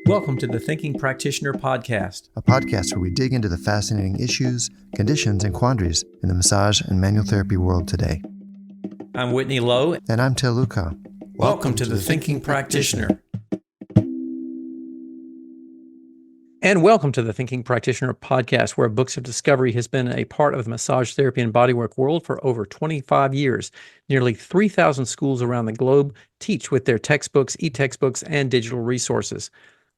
Welcome to the Thinking Practitioner Podcast, a podcast where we dig into the fascinating issues, conditions, and quandaries in the massage and manual therapy world today. I'm Whitney Lowe. And I'm Tel Luca. Welcome to the Thinking Practitioner. And welcome to the Thinking Practitioner Podcast, where Books of Discovery has been a part of the massage therapy and bodywork world for over 25 years. Nearly 3,000 schools around the globe teach with their textbooks, e-textbooks, and digital resources.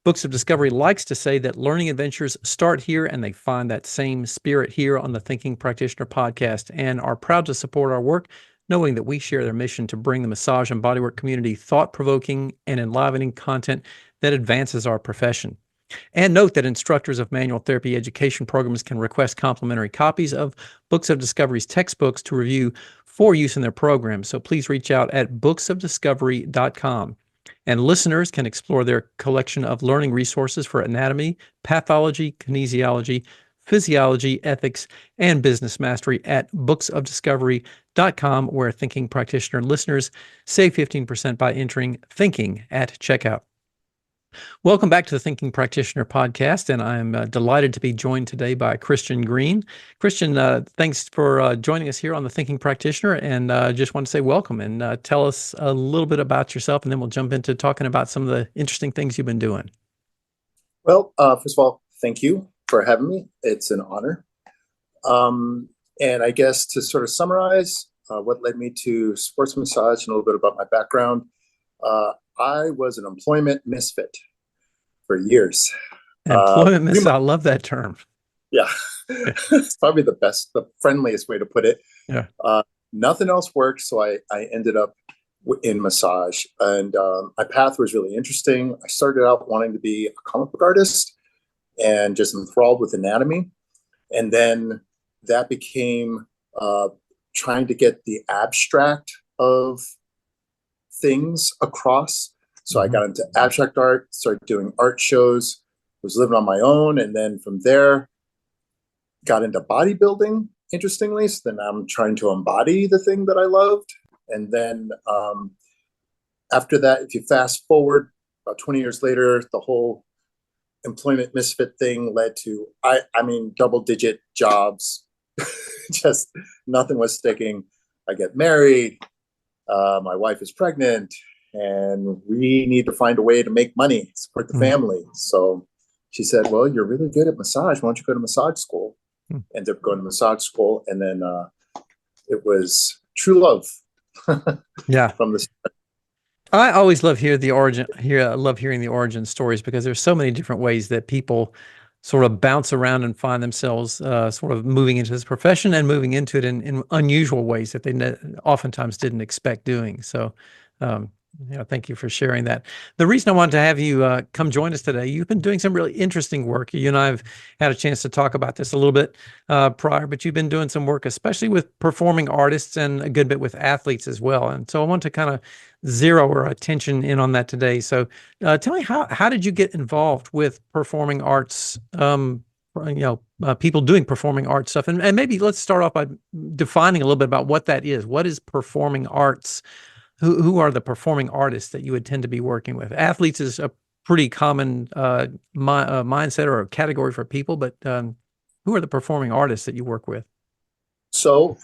Books of Discovery likes to say that learning adventures start here, and they find that same spirit here on the Thinking Practitioner Podcast, and are proud to support our work, knowing that we share their mission to bring the massage and bodywork community thought-provoking and enlivening content that advances our profession. And note that instructors of manual therapy education programs can request complimentary copies of Books of Discovery's textbooks to review for use in their programs. So please reach out at booksofdiscovery.com. And listeners can explore their collection of learning resources for anatomy, pathology, kinesiology, physiology, ethics, and business mastery at booksofdiscovery.com, where Thinking Practitioner listeners save 15% by entering Thinking at checkout. Welcome back to the Thinking Practitioner Podcast, and I'm delighted to be joined today by Christian Green. Christian, thanks for joining us here on the Thinking Practitioner, and just want to say welcome and tell us a little bit about yourself, and then we'll jump into talking about some of the interesting things you've been doing. Well, first of all, thank you for having me. It's an honor. And I guess to sort of summarize what led me to sports massage and a little bit about my background, I was an employment misfit for years. Employment misfit, I love that term. Yeah, it's probably the friendliest way to put it. Yeah. Nothing else worked, so I ended up in massage, and my path was really interesting. I started out wanting to be a comic book artist and just enthralled with anatomy, and then that became trying to get the abstract of things across. So I got into abstract art, started doing art shows, was living on my own. And then from there, got into bodybuilding, interestingly. So then I'm trying to embody the thing that I loved. And then after that, if you fast forward about 20 years later, the whole employment misfit thing led to, double-digit jobs. Just nothing was sticking. I get married. My wife is pregnant, and we need to find a way to make money, support the family. So she said, well, you're really good at massage. Why don't you go to massage school? Ended up going to massage school, and then it was true love. Yeah. From the start. I always love hearing the origin stories, because there's so many different ways that people sort of bounce around and find themselves sort of moving into this profession and moving into it in unusual ways that they oftentimes didn't expect doing. So, thank you for sharing that. The reason I wanted to have you come join us today, you've been doing some really interesting work. You and I have had a chance to talk about this a little bit prior, but you've been doing some work, especially with performing artists and a good bit with athletes as well. And so I want to kind of zero our attention in on that today. So tell me, how did you get involved with performing arts, people doing performing arts stuff? And maybe let's start off by defining a little bit about what that is. What is performing arts? Who are the performing artists that you would tend to be working with? Athletes is a pretty common mindset or a category for people, but who are the performing artists that you work with? So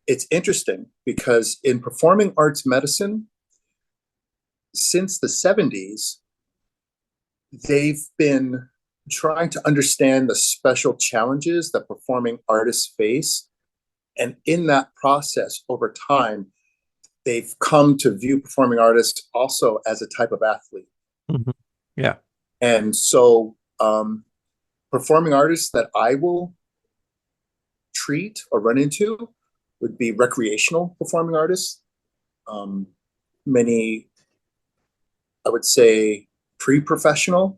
it's interesting, because in performing arts medicine, since the 70s, they've been trying to understand the special challenges that performing artists face. And in that process, over time, they've come to view performing artists also as a type of athlete. Mm-hmm. Yeah. And so performing artists that I will treat or run into would be recreational performing artists. Many, I would say, pre-professional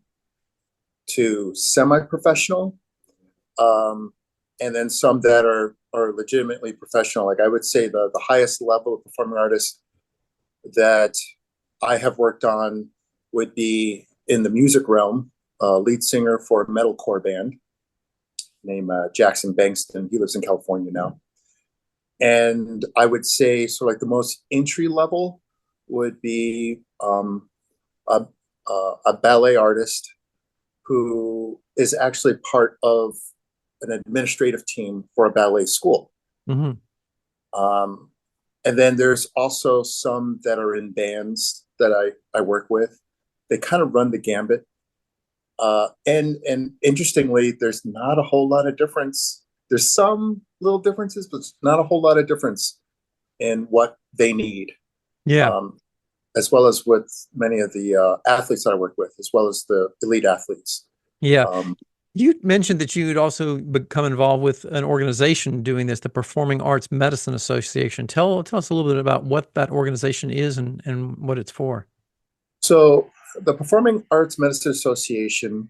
to semi-professional, and then some that are legitimately professional. Like I would say the highest level of performing artists that I have worked on would be in the music realm, lead singer for a metalcore band named Jackson Bankston. He lives in California now. And I would say, so like the most entry level would be a ballet artist who is actually part of an administrative team for a ballet school. Mm-hmm. And then there's also some that are in bands that I work with. They kind of run the gambit. And interestingly, there's not a whole lot of difference. There's some little differences, but not a whole lot of difference in what they need. Yeah. As well as with many of the athletes that I work with, as well as the elite athletes. Yeah. You mentioned that you'd also become involved with an organization doing this, the Performing Arts Medicine Association. Tell us a little bit about what that organization is and what it's for. So the Performing Arts Medicine Association,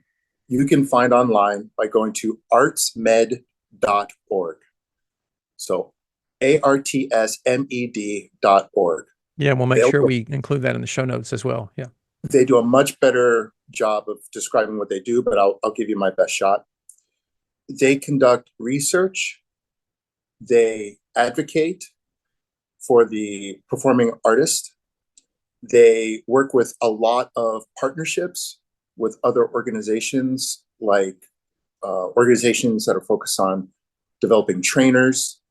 you can find online by going to artsmed.org. So artsmed.org. Yeah, we'll make sure we include that in the show notes as well. Yeah. They do a much better job of describing what they do, but I'll give you my best shot. They conduct research. They advocate for the performing artist. They work with a lot of partnerships with other organizations, like organizations that are focused on developing trainers.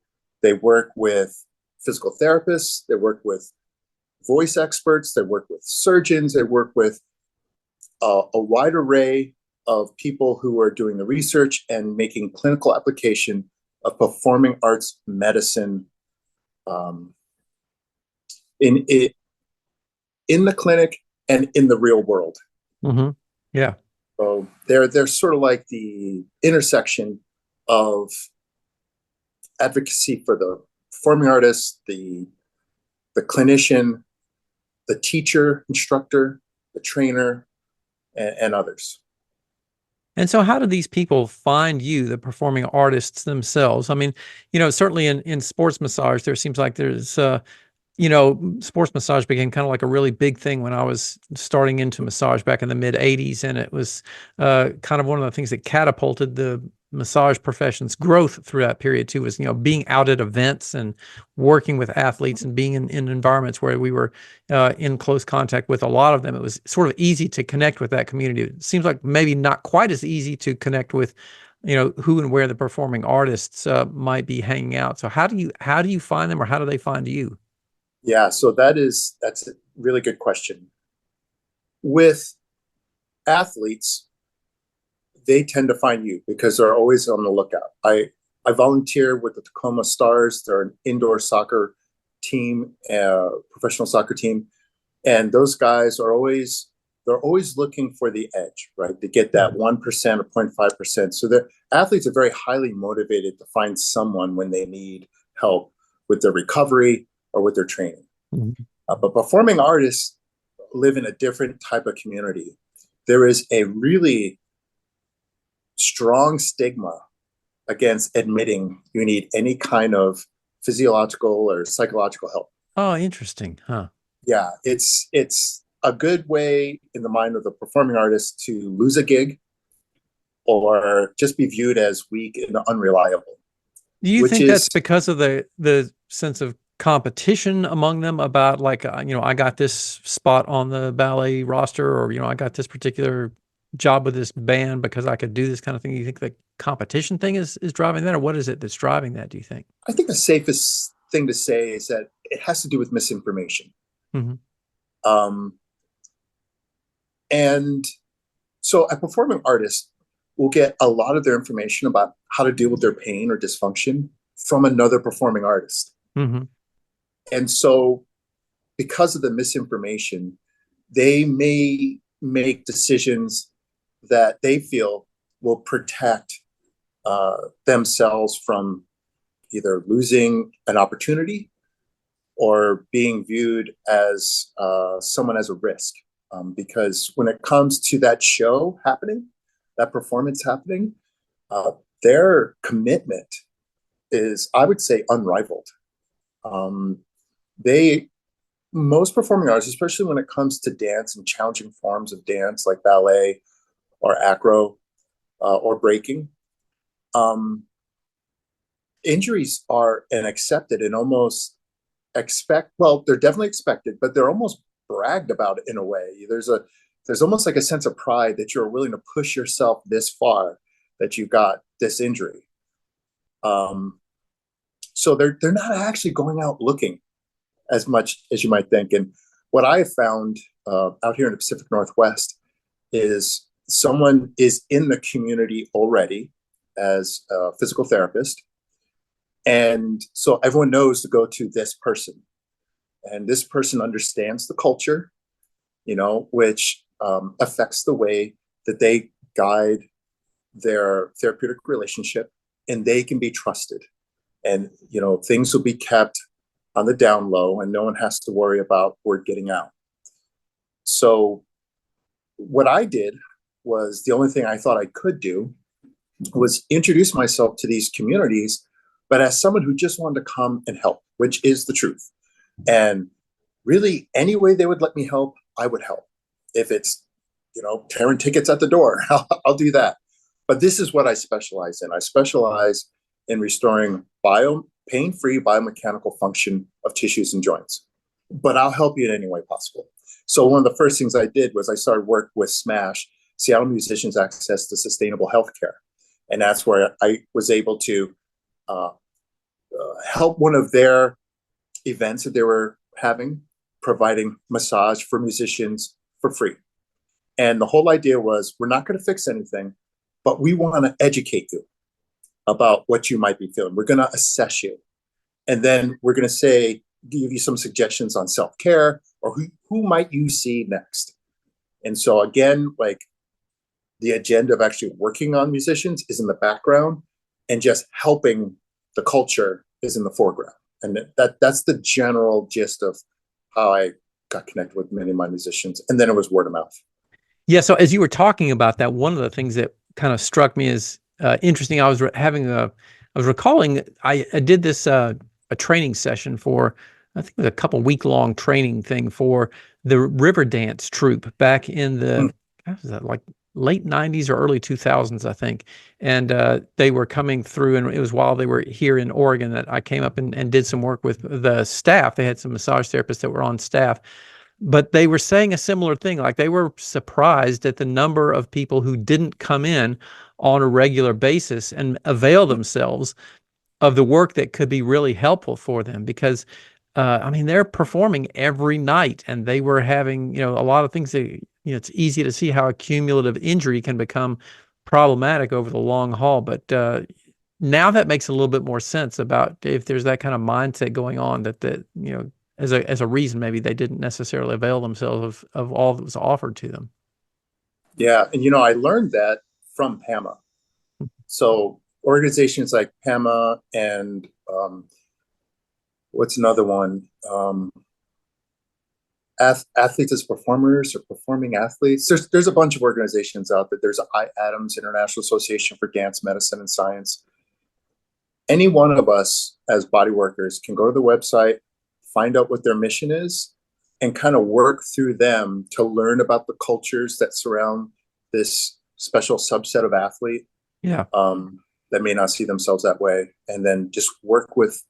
They work with physical therapists. They work with voice experts. They work with surgeons. They work with a wide array of people who are doing the research and making clinical application of performing arts medicine in the clinic and in the real world. Mm-hmm. Yeah. So they're sort of like the intersection of advocacy for the performing artist, the clinician, the teacher, instructor, the trainer, and others. And so how do these people find you, the performing artists themselves? I mean, certainly in sports massage, there seems like there's, sports massage became kind of like a really big thing when I was starting into massage back in the mid 80s. And it was kind of one of the things that catapulted the massage profession's growth through that period too, was, being out at events and working with athletes and being in environments where we were in close contact with a lot of them. It was sort of easy to connect with that community. It seems like maybe not quite as easy to connect with, who and where the performing artists might be hanging out. So how do you find them, or how do they find you? Yeah, so that's a really good question. With athletes, they tend to find you because they're always on the lookout. I volunteer with the Tacoma Stars. They're an indoor soccer team, professional soccer team, and those guys are always looking for the edge, right? To get that 1% or 0.5%. So the athletes are very highly motivated to find someone when they need help with their recovery or with their training. Mm-hmm. But performing artists live in a different type of community. There is a really strong stigma against admitting you need any kind of physiological or psychological help. Oh, interesting. Huh? Yeah, it's a good way in the mind of the performing artist to lose a gig or just be viewed as weak and unreliable. Do you think that's because of the sense of competition among them about, like, I got this spot on the ballet roster, or, I got this particular job with this band because I could do this kind of thing? You think the competition thing is driving that, or what is it that's driving that, do you think? I think the safest thing to say is that it has to do with misinformation. Mm-hmm. And so a performing artist will get a lot of their information about how to deal with their pain or dysfunction from another performing artist. Mm-hmm. And so because of the misinformation, they may make decisions that they feel will protect themselves from either losing an opportunity or being viewed as someone as a risk. Because when it comes to that show happening, that performance happening, their commitment is, I would say, unrivaled. Most performing artists, especially when it comes to dance and challenging forms of dance like ballet or acro or breaking, injuries are accepted and almost they're definitely expected, but they're almost bragged about in a way. There's there's almost like a sense of pride that you're willing to push yourself this far, that you got this injury. So they're not actually going out looking as much as you might think. And what I have found out here in the Pacific Northwest is someone is in the community already as a physical therapist. And so everyone knows to go to this person. And this person understands the culture, which affects the way that they guide their therapeutic relationship, and they can be trusted. And, things will be kept on the down low, and no one has to worry about word getting out. So what I did was, the only thing I thought I could do was introduce myself to these communities, but as someone who just wanted to come and help, which is the truth. And really, any way they would let me help, I would help. If it's, tearing tickets at the door, I'll do that. But this is what I specialize in. I specialize in restoring pain-free biomechanical function of tissues and joints. But I'll help you in any way possible. So one of the first things I did was I started work with SMASH, Seattle Musicians Access to Sustainable Healthcare. And that's where I was able to help one of their events that they were having, providing massage for musicians for free. And the whole idea was, we're not going to fix anything, but we want to educate you about what you might be feeling. We're going to assess you. And then we're going to give you some suggestions on self-care, or who might you see next. And so again, like, the agenda of actually working on musicians is in the background, and just helping the culture is in the foreground. And that's the general gist of how I got connected with many of my musicians. And then it was word of mouth. Yeah. So as you were talking about that, one of the things that kind of struck me as interesting, I was recalling, I did this a training session for, I think it was a couple week-long training thing for the river dance troupe back in the what was that, like late 90s or early 2000s, I think. And they were coming through, and it was while they were here in Oregon that I came up and did some work with the staff. They had some massage therapists that were on staff. But they were saying a similar thing, like they were surprised at the number of people who didn't come in on a regular basis and avail themselves of the work that could be really helpful for them. Because, they're performing every night, and they were having, a lot of things that, it's easy to see how a cumulative injury can become problematic over the long haul. But now that makes a little bit more sense about if there's that kind of mindset going on that as a reason, maybe they didn't necessarily avail themselves of all that was offered to them. Yeah. And, I learned that from PAMA. So organizations like PAMA and what's another one? Athletes as performers, or performing athletes. There's a bunch of organizations out there. There's IADAMS, International Association for Dance Medicine and Science. Any one of us as body workers can go to the website, find out what their mission is, and kind of work through them to learn about the cultures that surround this special subset of athlete. Yeah. That may not see themselves that way, and then just work with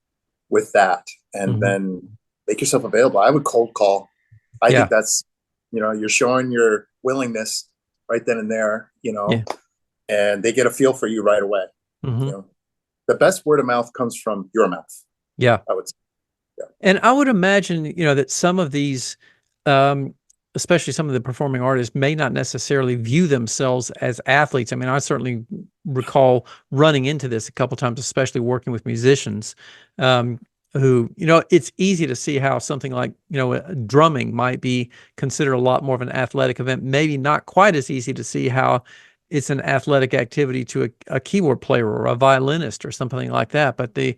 that, and then make yourself available. I would cold call. I think that's, you're showing your willingness right then and there, and they get a feel for you right away. The best word of mouth comes from your mouth. Yeah. I would say. Yeah. And I would imagine, that some of these, especially some of the performing artists, may not necessarily view themselves as athletes. I certainly recall running into this a couple times, especially working with musicians, who, it's easy to see how something like, drumming might be considered a lot more of an athletic event. Maybe not quite as easy to see how it's an athletic activity to a keyboard player or a violinist or something like that. But the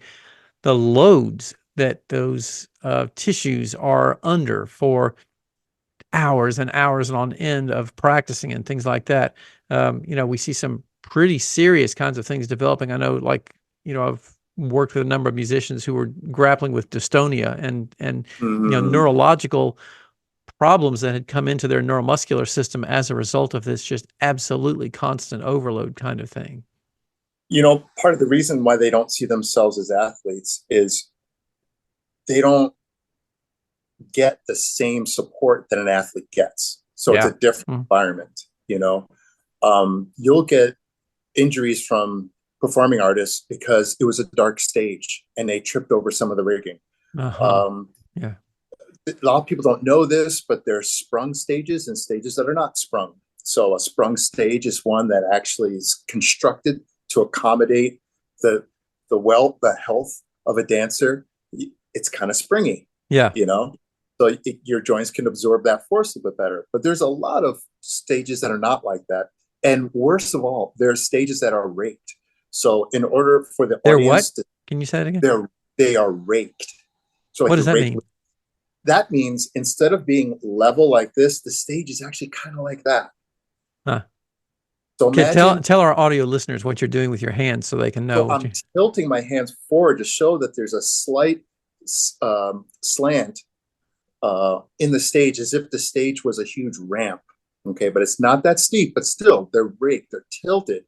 loads that those tissues are under for hours and hours on end of practicing and things like that. We see some pretty serious kinds of things developing. I know, I've worked with a number of musicians who were grappling with dystonia and neurological problems that had come into their neuromuscular system as a result of this just absolutely constant overload kind of thing. Part of the reason why they don't see themselves as athletes is they don't get the same support that an athlete gets. So it's Yeah. a different environment, you know. You'll get injuries from performing artists because it was a dark stage and they tripped over some of the rigging. Yeah. A lot of people don't know this, but there's sprung stages and stages that are not sprung. So a sprung stage is one that actually is constructed to accommodate the health of a dancer. It's kind of springy, Yeah. you know, so your joints can absorb that force a bit better. But there's a lot of stages that are not like that, and worst of all, there are stages that are raked. So in order for the They're audience what? Can you say it again? they are raked. So What like does that mean? that means instead of being level like this, the stage is actually kind of like that. Huh. So Okay, imagine, tell our audio listeners what you're doing with your hands so they can know so what I'm tilting my hands forward to show that there's a slight slant in the stage, as if the stage was a huge ramp. Okay, but it's not that steep, but still they're raked, they're tilted.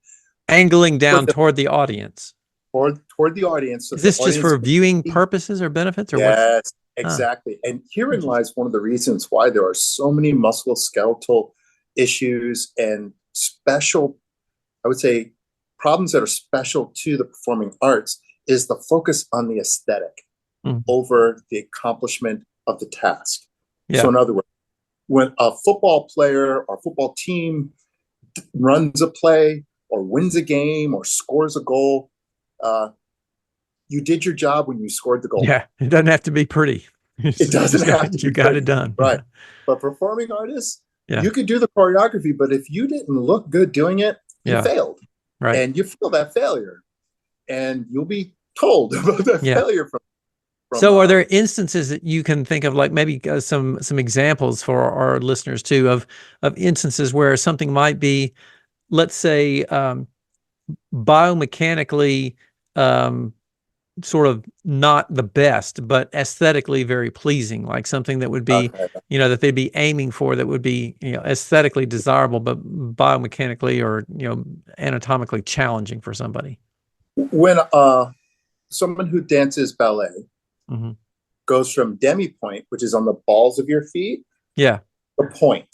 angling down toward the audience. Toward the audience. So Is this the just audience for viewing purposes or benefits, or what's? Yes, exactly. And herein lies one of the reasons why there are so many musculoskeletal issues and special, I would say, problems that are special to the performing arts is the focus on the aesthetic over the accomplishment of the task. Yeah. So in other words, when a football player or football team runs a play or wins a game or scores a goal, you did your job when you scored the goal. Yeah, it doesn't have to be pretty. It doesn't have to be you got it done. Right. But performing artists, Yeah. you could do the choreography, but if you didn't look good doing it, you failed. Right. And you feel that failure. And you'll be told about that failure from so are there instances that you can think of, like maybe some examples for our listeners too, of instances where something might be, let's say, biomechanically sort of not the best, but aesthetically very pleasing, like something that would be, that they'd be aiming for, that would be, aesthetically desirable, but biomechanically or, anatomically challenging for somebody? When someone who dances ballet goes from demi-point, which is on the balls of your feet, the point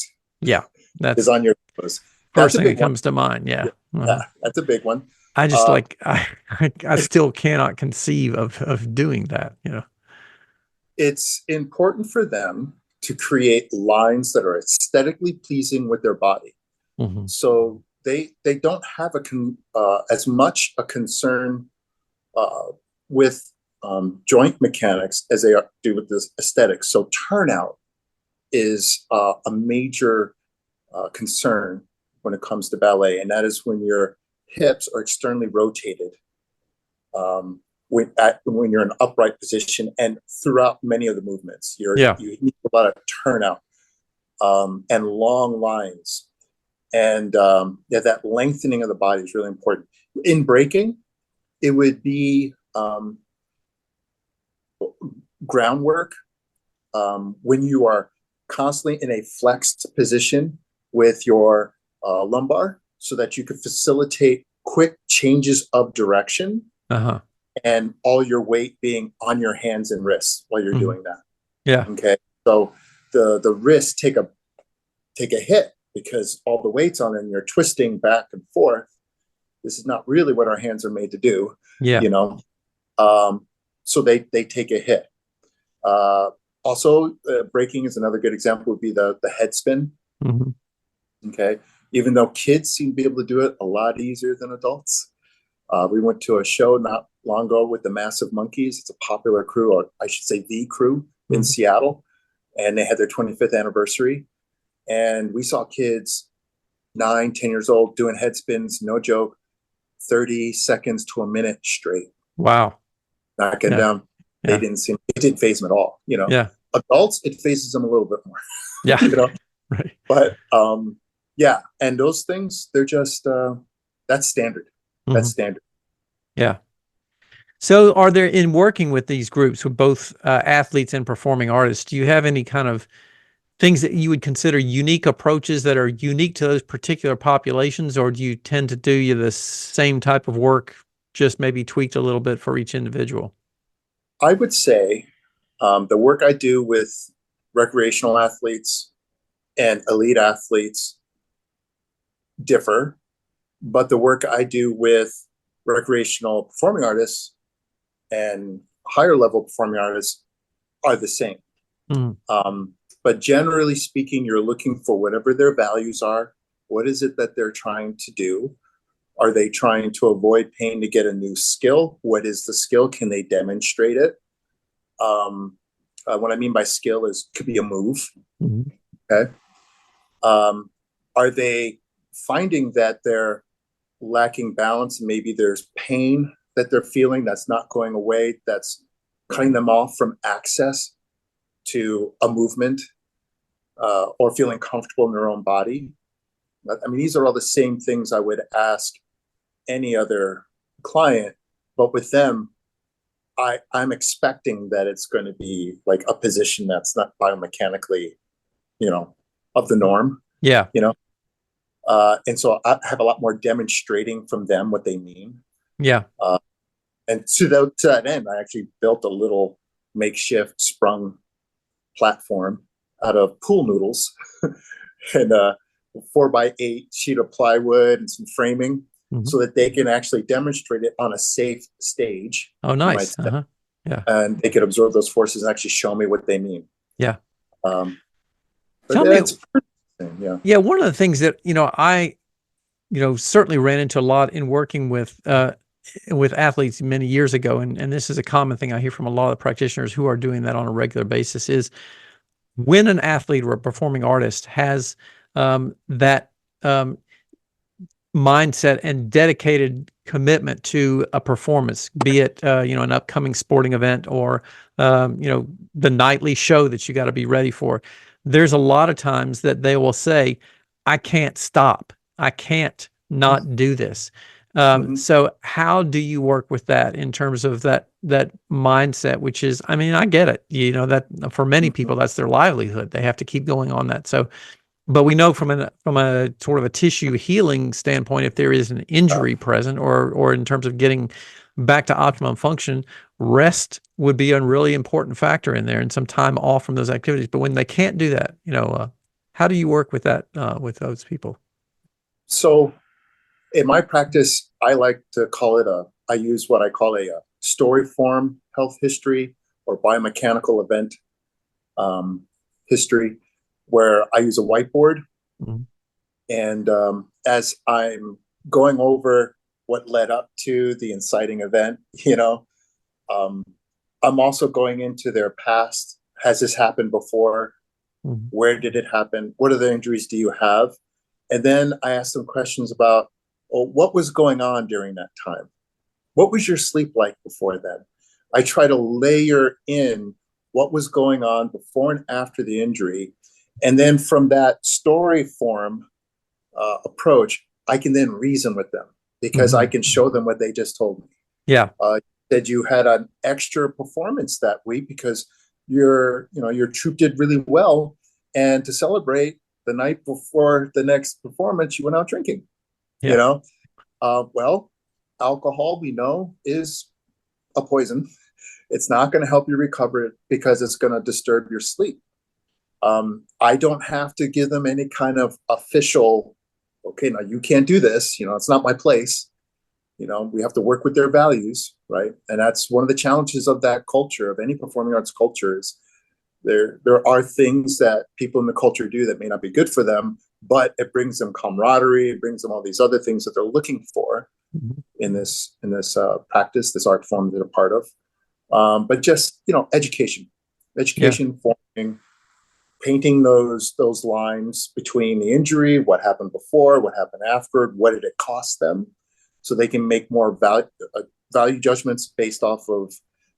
that's on your toes. First thing that comes to mind. Yeah. That's a big one. I just I still cannot conceive of doing that, It's important for them to create lines that are aesthetically pleasing with their body. So they don't have as much a concern with joint mechanics as they do with this aesthetics. So turnout is a major concern when it comes to ballet, and that is when your hips are externally rotated when you're in an upright position and throughout many of the movements. You need a lot of turnout and long lines, and that lengthening of the body is really important. In breaking, it would be groundwork when you are constantly in a flexed position with your lumbar, so that you could facilitate quick changes of direction and all your weight being on your hands and wrists while you're doing that. Yeah. Okay. So the wrists take a hit because all the weight's on it and you're twisting back and forth. This is not really what our hands are made to do. Yeah. So they take a hit. Also, breaking is another good example, would be the head spin. Okay. Even though kids seem to be able to do it a lot easier than adults. We went to a show not long ago with the Massive Monkeys. It's a popular crew, or I should say the crew in Seattle. And they had their 25th anniversary. And we saw kids 9, 10 years old doing head spins, no joke, 30 seconds to a minute straight. Wow. Knocking down. It didn't faze them at all. Adults, it phases them a little bit more. Right. But and those things, they're just that's standard. That's standard. Yeah. So are there, in working with these groups, with both athletes and performing artists, do you have any kind of things that you would consider unique approaches that are unique to those particular populations, or do you tend to do the same type of work, just maybe tweaked a little bit for each individual? I would say the work I do with recreational athletes and elite athletes differ, but the work I do with recreational performing artists and higher level performing artists are the same. Mm. But generally speaking, you're looking for whatever their values are. What is it that they're trying to do? Are they trying to avoid pain to get a new skill? What is the skill? Can they demonstrate it? What I mean by skill is could be a move. Mm-hmm. Okay. Are they finding that they're lacking balance? Maybe there's pain that they're feeling that's not going away, that's cutting them off from access to a movement, or feeling comfortable in their own body. I mean, these are all the same things I would ask any other client, but with them, I'm expecting that it's going to be like a position that's not biomechanically, of the norm. Yeah. And so I have a lot more demonstrating from them what they mean. Yeah. And to that end, I actually built a little makeshift sprung platform out of pool noodles and a 4x8 sheet of plywood and some framing, Mm-hmm. so that they can actually demonstrate it on a safe stage. Oh, nice. Uh-huh. Yeah. And they could absorb those forces and actually show me what they mean. Yeah. Tell me. Yeah. Yeah. One of the things that, I, certainly ran into a lot in working with athletes many years ago. And this is a common thing I hear from a lot of practitioners who are doing that on a regular basis is when an athlete or a performing artist has that mindset and dedicated commitment to a performance, be it an upcoming sporting event or the nightly show that you got to be ready for. There's a lot of times that they will say, "I can't stop. I can't not do this." So how do you work with that in terms of that mindset, which is, I mean, I get it, that for many people, that's their livelihood. They have to keep going on that. So, but we know from a sort of a tissue healing standpoint, if there is an injury present or in terms of getting back to optimum function, rest would be a really important factor in there and some time off from those activities. But when they can't do that, how do you work with that, with those people? So in my practice, I like to call it I use what I call a story form health history or biomechanical event history, where I use a whiteboard. Mm-hmm. And as I'm going over what led up to the inciting event, I'm also going into their past. Has this happened before? Mm-hmm. Where did it happen? What other injuries do you have? And then I ask them questions about, what was going on during that time? What was your sleep like before then? I try to layer in what was going on before and after the injury. And then from that story form approach, I can then reason with them because I can show them what they just told me. Yeah. That you had an extra performance that week because your troop did really well. And to celebrate the night before the next performance, you went out drinking. Yeah. Well, alcohol, we know, is a poison. It's not going to help you recover because it's going to disturb your sleep. I don't have to give them any kind of official, okay, now you can't do this. It's not my place. We have to work with their values, right? And that's one of the challenges of that culture, of any performing arts culture, is there are things that people in the culture do that may not be good for them, but it brings them camaraderie, it brings them all these other things that they're looking for in this practice, this art form they're a part of. But just education, forming, painting those lines between the injury, what happened before, what happened after, what did it cost them, so they can make more value judgments based off of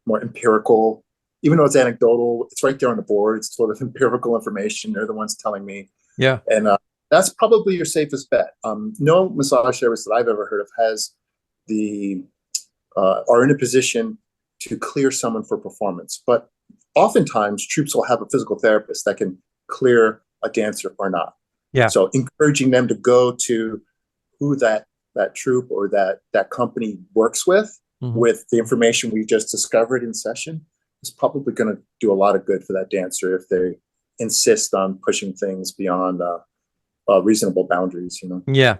more empirical. Even though it's anecdotal, it's right there on the board. It's sort of empirical information. They're the ones telling me. Yeah. And that's probably your safest bet. No massage therapist that I've ever heard of has are in a position to clear someone for performance. But oftentimes, troops will have a physical therapist that can clear a dancer or not. Yeah. So encouraging them to go to who that troop or that company works with the information we just discovered in session is probably going to do a lot of good for that dancer if they insist on pushing things beyond reasonable boundaries, you know. Yeah.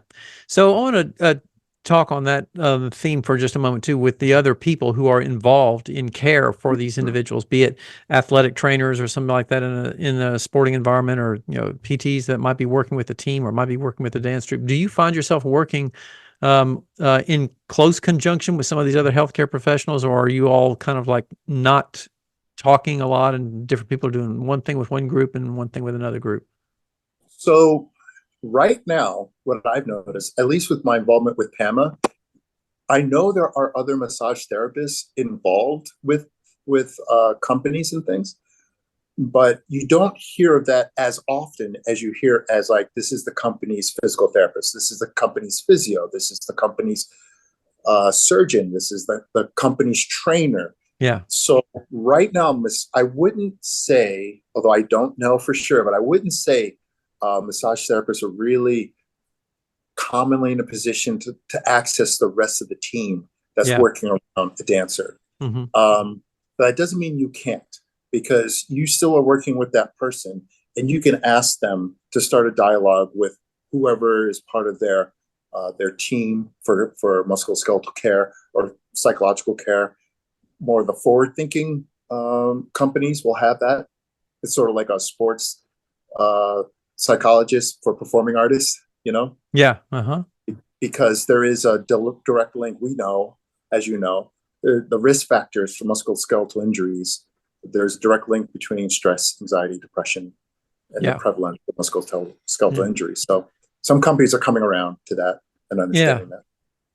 So I want to talk on that theme for just a moment too, with the other people who are involved in care for these individuals, be it athletic trainers or something like that in a sporting environment, or PTs that might be working with the team or might be working with the dance troupe. Do you find yourself working in close conjunction with some of these other healthcare professionals, or are you all kind of like not talking a lot and different people are doing one thing with one group and one thing with another group? So right now, what I've noticed, at least with my involvement with PAMA, I know there are other massage therapists involved with companies and things, but you don't hear of that as often as you hear as like, this is the company's physical therapist, this is the company's physio, this is the company's surgeon, this is the company's trainer. Yeah. So right now, I wouldn't say, although I don't know for sure, but I wouldn't say massage therapists are really commonly in a position to access the rest of the team that's working around the dancer. Mm-hmm. But that doesn't mean you can't, because you still are working with that person, and you can ask them to start a dialogue with whoever is part of their team for musculoskeletal care or psychological care. More of the forward-thinking companies will have that. It's sort of like a sports psychologist for performing artists, you know? Yeah. Uh-huh. Because there is a direct link. We know, as you know, the risk factors for musculoskeletal injuries. There's a direct link between stress, anxiety, depression, and the prevalence of musculoskeletal injuries. So some companies are coming around to that and understanding that.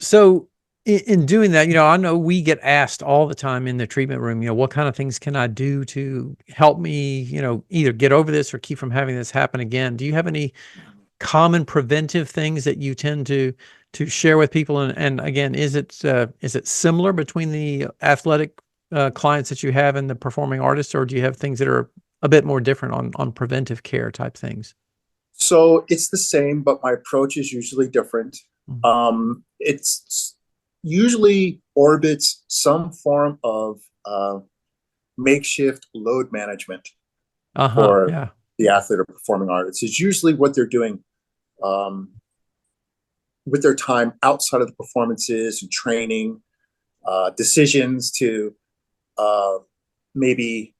So in doing that, I know we get asked all the time in the treatment room, what kind of things can I do to help me, either get over this or keep from having this happen again? Do you have any common preventive things that you tend to share with people? And again, is it similar between the athletic clients that you have and the performing artists, or do you have things that are a bit more different on preventive care type things? So it's the same, but my approach is usually different. Mm-hmm. It's usually orbits some form of makeshift load management for the athlete or performing artist. It's usually what they're doing with their time outside of the performances and training, decisions to maybe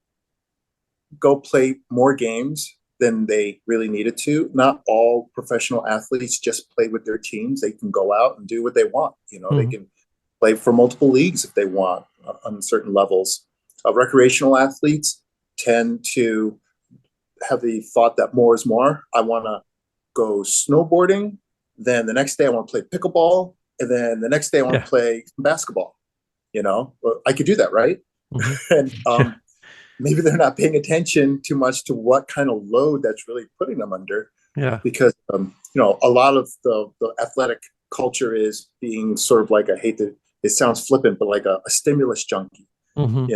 go play more games than they really needed to. Not all professional athletes just play with their teams. They can go out and do what they want. Mm-hmm. They can play for multiple leagues if they want on certain levels. Recreational athletes tend to have the thought that more is more. I want to go snowboarding, then the next day I want to play pickleball, and then the next day I want to play basketball. Well, I could do that, right? Mm-hmm. And maybe they're not paying attention too much to what kind of load that's really putting them under. Yeah. Because a lot of the athletic culture is being sort of like, I hate to, it sounds flippant, but like a stimulus junkie. Mm-hmm.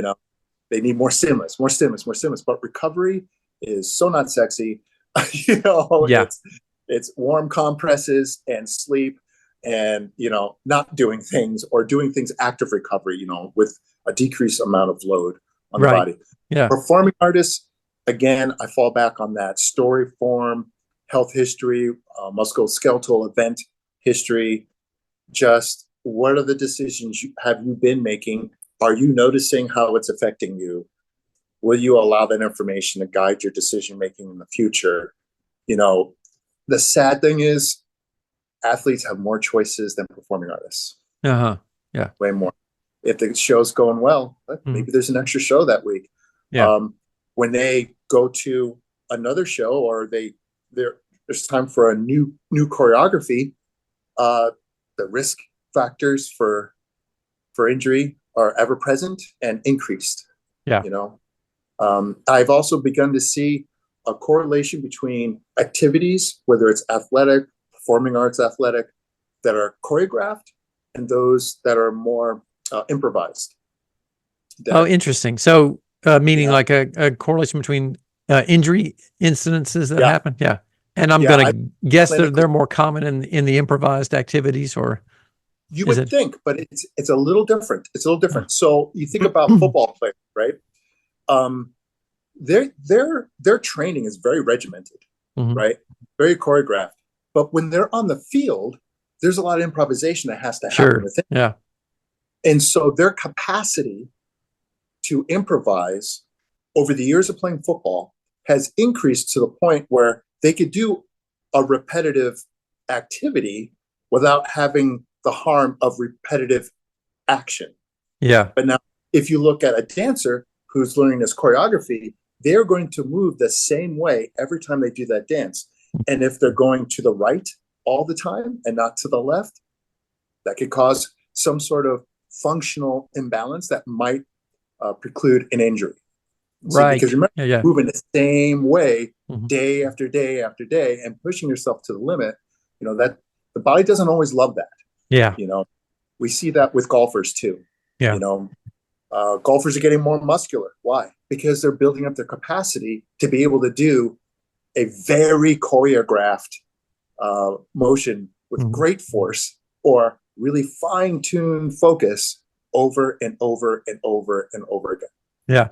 They need more stimulus. But recovery is so not sexy. It's warm compresses and sleep and, not doing things or doing things active recovery, with a decreased amount of load on the body. Yeah. Performing artists, again, I fall back on that story form, health history, musculoskeletal event history. Just what are the decisions have you been making? Are you noticing how it's affecting you? Will you allow that information to guide your decision making in the future? The sad thing is athletes have more choices than performing artists. Yeah. Way more. If the show's going well, maybe there's an extra show that week. Yeah. When they go to another show or there's time for a new choreography, the risk factors for injury are ever present and increased. Yeah. I've also begun to see a correlation between activities, whether it's athletic, performing arts athletic, that are choreographed and those that are more improvised. Interesting. So meaning like a correlation between injury incidences that happen? Yeah. And I'm going to guess that they're more common in the improvised activities, or you would think, but it's a little different. So you think about football players, right? their training is very regimented, Mhm. right? Very choreographed. But when they're on the field, there's a lot of improvisation that has to happen Sure. within. Yeah. And so their capacity to improvise over the years of playing football has increased to the point where they could do a repetitive activity without having the harm of repetitive action. Yeah. But now, if you look at a dancer who's learning this choreography, they're going to move the same way every time they do that dance. And if they're going to the right all the time and not to the left, that could cause some sort of functional imbalance that might preclude an injury. See, because Right. remember, Yeah. Yeah. moving the same way Mhm. day after day after day and pushing yourself to the limit, that the body doesn't always love that. Yeah. We see that with golfers too. Yeah. Golfers are getting more muscular. Why? Because they're building up their capacity to be able to do a very choreographed motion with Mhm. great force or really fine-tuned focus over and over and over and over again. Yeah.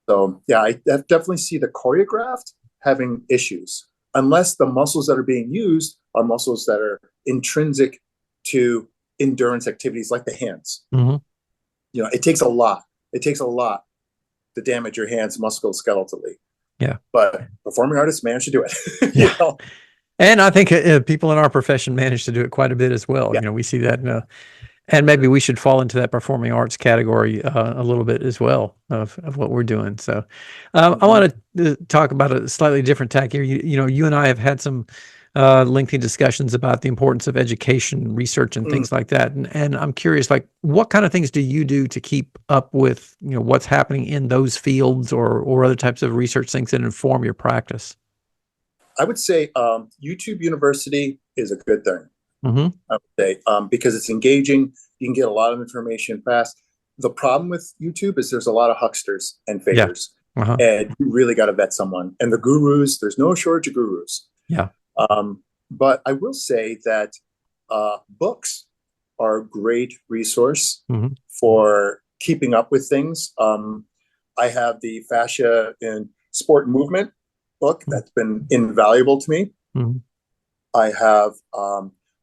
So yeah, I definitely see the choreographed having issues unless the muscles that are being used are muscles that are intrinsic to endurance activities like the hands. Mhm. It takes a lot. It takes a lot to damage your hands musculoskeletally. Yeah. But performing artists manage to do it. Yeah. And I think people in our profession manage to do it quite a bit as well. Yeah. We see that, and maybe we should fall into that performing arts category a little bit as well of what we're doing. So, I want to talk about a slightly different tack here. You and I have had some lengthy discussions about the importance of education, research, and things like that. And I'm curious, like, what kind of things do you do to keep up with what's happening in those fields or other types of research things that inform your practice? I would say YouTube University is a good thing. Mm-hmm. I would say because it's engaging. You can get a lot of information fast. The problem with YouTube is there's a lot of hucksters and Yeah. fakers, Uh-huh. and you really got to vet someone. And the gurus, there's no shortage of gurus. Yeah. But I will say that books are a great resource Mm-hmm. for keeping up with things. I have the Fascia in Sport and Movement book that's been invaluable to me. Mm-hmm. I have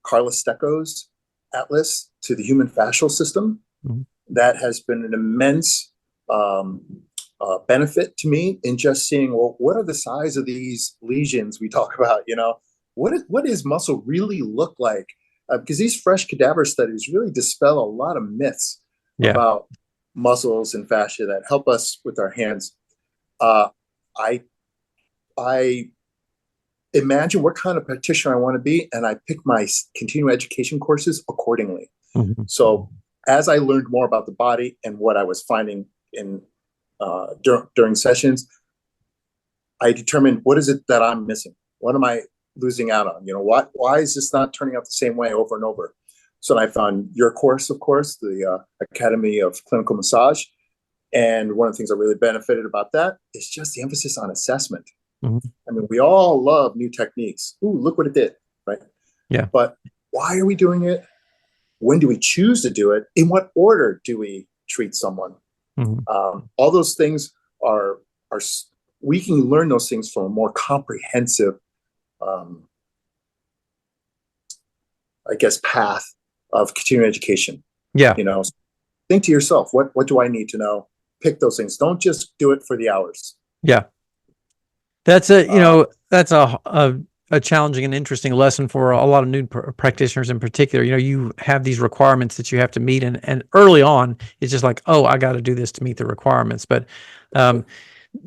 Carla Stecco's Atlas to the Human Fascial System. Mm-hmm. That has been an immense benefit to me in just seeing, well, what are the size of these lesions we talk about? What does muscle really look like? Because these fresh cadaver studies really dispel a lot of myths about muscles and fascia that help us with our hands. I imagine what kind of practitioner I want to be, and I pick my continuing education courses accordingly. Mm-hmm. So as I learned more about the body and what I was finding in during sessions, I determined what is it that I'm missing? What am I losing out on? Why is this not turning out the same way over and over? So I found your course, of course, the Academy of Clinical Massage. And one of the things I really benefited about that is just the emphasis on assessment. Mm-hmm. I mean, we all love new techniques. Ooh, look what it did, right? Yeah. But why are we doing it? When do we choose to do it? In what order do we treat someone? Mm-hmm. All those things are we can learn those things from a more comprehensive, path of continuing education. Yeah. Think to yourself, what do I need to know? Pick those things. Don't just do it for the hours. Yeah. That's that's a challenging and interesting lesson for a lot of new practitioners in particular. You have these requirements that you have to meet, and early on, it's just like, oh, I got to do this to meet the requirements. But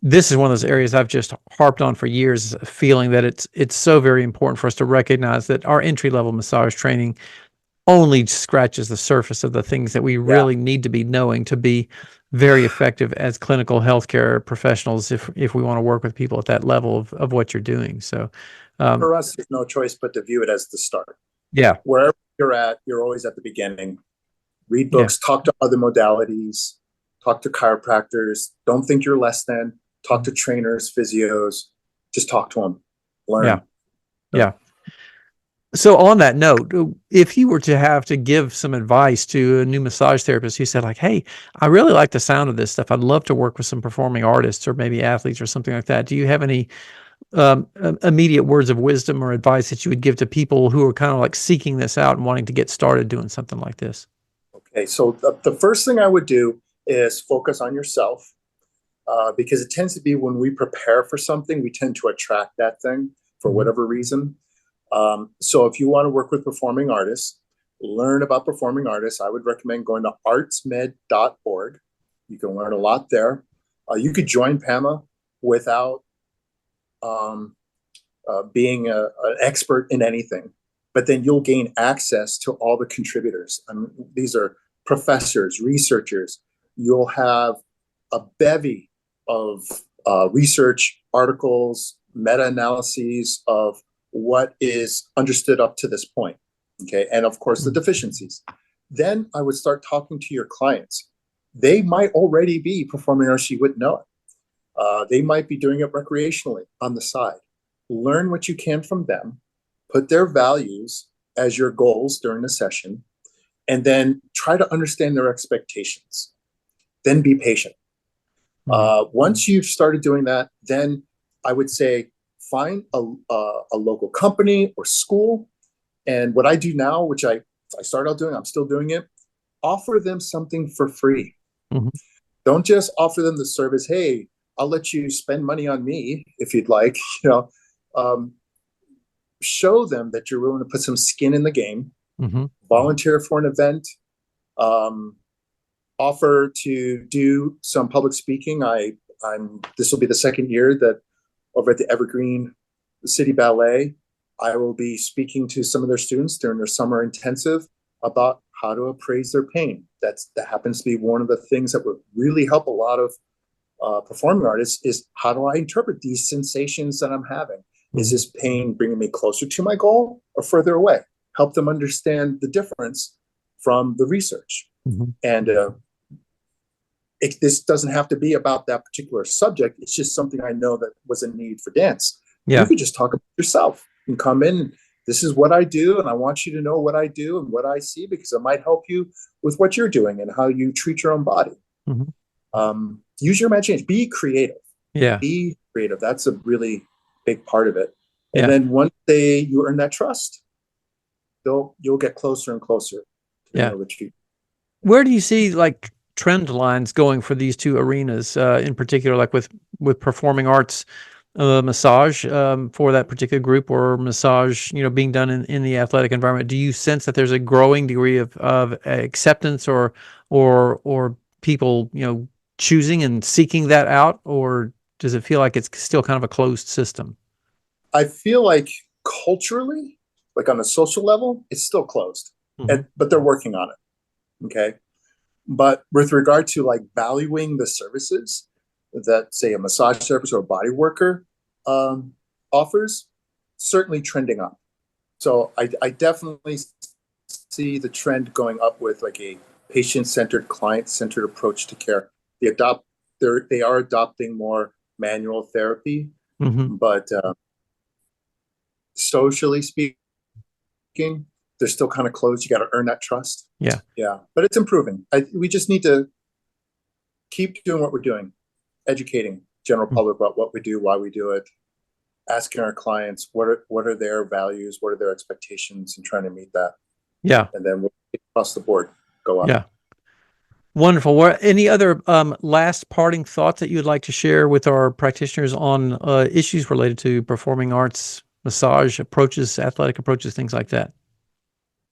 this is one of those areas I've just harped on for years, feeling that it's so very important for us to recognize that our entry-level massage training only scratches the surface of the things that we really need to be knowing to be very effective as clinical healthcare professionals if we want to work with people at that level of what you're doing. So for us, there's no choice but to view it as the start. Yeah. Wherever you're at, you're always at the beginning. Read books, talk to other modalities, talk to chiropractors. Don't think you're less than. Talk to trainers, physios. Just talk to them. Learn. Yeah. So on that note, if you were to have to give some advice to a new massage therapist who said like, "Hey, I really like the sound of this stuff. I'd love to work with some performing artists or maybe athletes or something like that." Do you have any immediate words of wisdom or advice that you would give to people who are kind of like seeking this out and wanting to get started doing something like this? Okay, so the first thing I would do is focus on yourself, because it tends to be when we prepare for something, we tend to attract that thing for Mhm. whatever reason. So if you want to work with performing artists, learn about performing artists, I would recommend going to artsmed.org. You can learn a lot there. You could join PAMA without um, being an expert in anything, but then you'll gain access to all the contributors. These are professors, researchers. You'll have a bevy of research articles, meta-analyses of what is understood up to this point. Okay, and of course the deficiencies. Then I would start talking to your clients. They might already be performing arts, you wouldn't know it. They might be doing it recreationally on the side. Learn what you can from them, put their values as your goals during the session, and then try to understand their expectations. Then be patient. Mhm. Once you've started doing that, then I would say find a local company or school. And what I do now, which I started out doing, I'm still doing it, offer them something for free. Mhm. Don't just offer them the service, hey, I'll let you spend money on me if you'd like. You know, um, show them that you're willing to put some skin in the game, Mhm. volunteer for an event, um, offer to do some public speaking. I'm this will be the second year that over at the Evergreen City Ballet, I will be speaking to some of their students during their summer intensive about how to appraise their pain. That happens to be one of the things that would really help a lot of performing artists is how do I interpret these sensations that I'm having? Is Mhm. this pain bringing me closer to my goal or further away? Help them understand the difference from the research. Mhm. And this doesn't have to be about that particular subject. It's just something I know that was a need for dance. You Yeah. could just talk about yourself and come in. This is what I do, and I want you to know what I do and what I see because it might help you with what you're doing and how you treat your own body. Mhm. Use your imagination. Be creative. Yeah. Be creative. That's a really big part of it. And Yeah. then once you earn that trust, you'll get closer and closer to being Yeah. able to treat. Where do you see like trend lines going for these two arenas, in particular, like with performing arts, massage, for that particular group, or massage, being done in the athletic environment? Do you sense that there's a growing degree of acceptance or people, choosing and seeking that out, or does it feel like it's still kind of a closed system? I feel like culturally, like on a social level, it's still closed, Hmm. but they're working on it. Okay. But with regard to like valuing the services that, say, a massage therapist or a body worker um, offers, certainly trending up. So I definitely see the trend going up with like a patient-centered, client-centered approach to care. They are adopting more manual therapy, Hmm. but socially speaking, they're still kind of closed. You got to earn that trust. Yeah. Yeah, but it's improving. We just need to keep doing what we're doing, educating general public about what we do, why we do it, asking our clients what are their values, what are their expectations, and trying to meet that. Yeah. And then we'll across the board go up. Yeah. Wonderful. Any other last parting thoughts that you would like to share with our practitioners on issues related to performing arts, massage approaches, athletic approaches, things like that?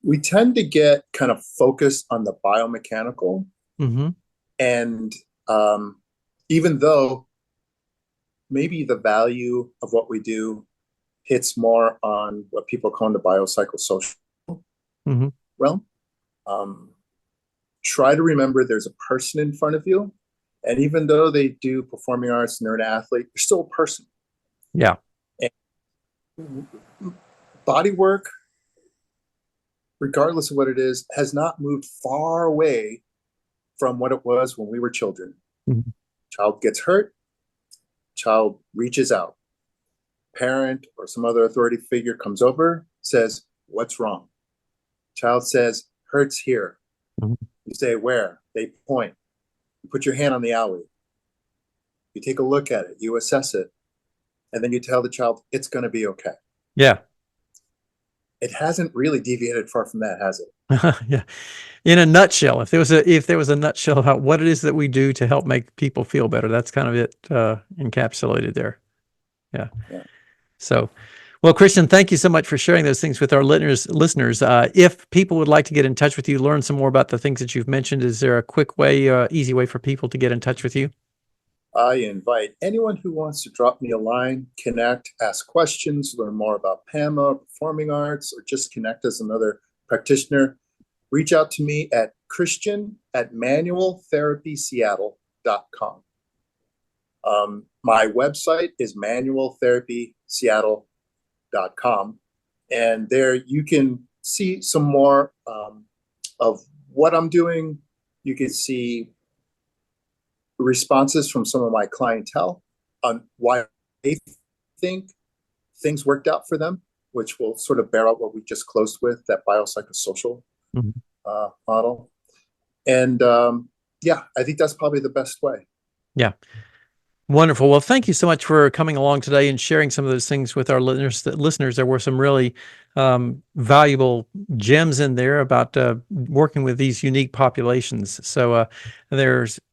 We tend to get kind of focused on the biomechanical, Hmm. and um, even though maybe the value of what we do hits more on what people call the biopsychosocial Hmm. realm, um, try to remember there's a person in front of you. And even though they do performing arts and they're an athlete, they're still a person. Yeah. And body work, regardless of what it is, has not moved far away from what it was when we were children. Mhm. Child gets hurt, child reaches out. Parent or some other authority figure comes over, says, what's wrong? Child says, hurts here. Mhm. You say, where? They point. You put your hand on the owie. You take a look at it. You assess it. And then you tell the child, it's going to be okay. Yeah. It hasn't really deviated far from that, has it? Yeah. In a nutshell, if there was a nutshell about what it is that we do to help make people feel better, that's kind of it encapsulated there. Yeah. Yeah. So, well, Christian, thank you so much for sharing those things with our listeners. If people would like to get in touch with you, learn some more about the things that you've mentioned, is there a quick way, easy way for people to get in touch with you? I invite anyone who wants to drop me a line, connect, ask questions, learn more about PAMA, performing arts, or just connect as another practitioner. Reach out to me at christian@manualtherapyseattle.com. My website is manualtherapyseattle.com. And there you can see some more of what I'm doing. You can see responses from some of my clientele on why they think things worked out for them, which will sort of bear out what we just closed with, that biopsychosocial model. And yeah, I think that's probably the best way. Yeah. Wonderful. Well, thank you so much for coming along today and sharing some of those things with our listeners. There were some really valuable gems in there about working with these unique populations. So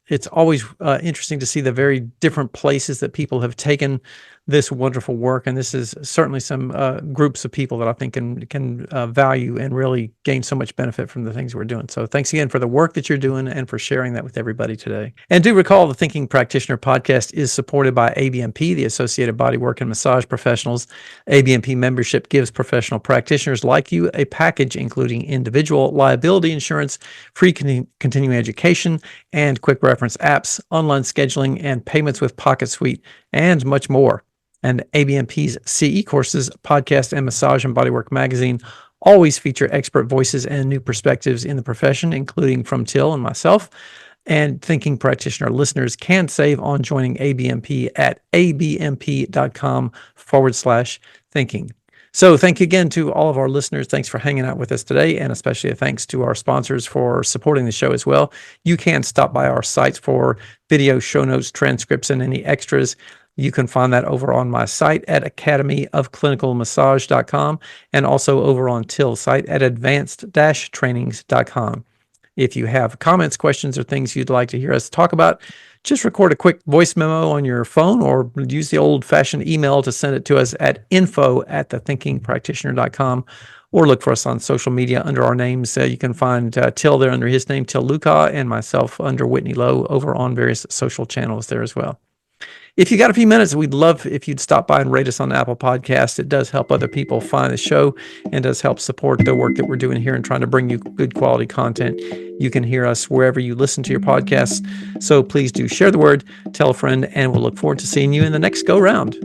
it's always interesting to see the very different places that people have taken this wonderful work, and this is certainly some groups of people that I think can value and really gain so much benefit from the things we're doing. So thanks again for the work that you're doing and for sharing that with everybody today. And do recall the Thinking Practitioner podcast is supported by ABMP, the Associated Bodywork and Massage Professionals. ABMP membership gives professional practitioners like you a package including individual liability insurance, free continuing education, and quick reference apps, online scheduling, and payments with Pocket Suite, and much more. And ABMP's CE courses, podcast, and Massage and Bodywork magazine always feature expert voices and new perspectives in the profession, including from Till and myself. And Thinking Practitioner listeners can save on joining ABMP at abmp.com/thinking. So thank you again to all of our listeners. Thanks for hanging out with us today, and especially a thanks to our sponsors for supporting the show as well. You can stop by our sites for video, show notes, transcripts, and any extras. You can find that over on my site at academyofclinicalmassage.com and also over on Till's site at advanced-trainings.com. If you have comments, questions, or things you'd like to hear us talk about, just record a quick voice memo on your phone or use the old-fashioned email to send it to us at info@thethinkingpractitioner.com, or look for us on social media under our names. You can find Till there under his name, Till Luca, and myself under Whitney Lowe over on various social channels there as well. If you got a few minutes, we'd love if you'd stop by and rate us on Apple Podcasts. It does help other people find the show and does help support the work that we're doing here and trying to bring you good quality content. You can hear us wherever you listen to your podcasts. So please do share the word, tell a friend, and we'll look forward to seeing you in the next go round.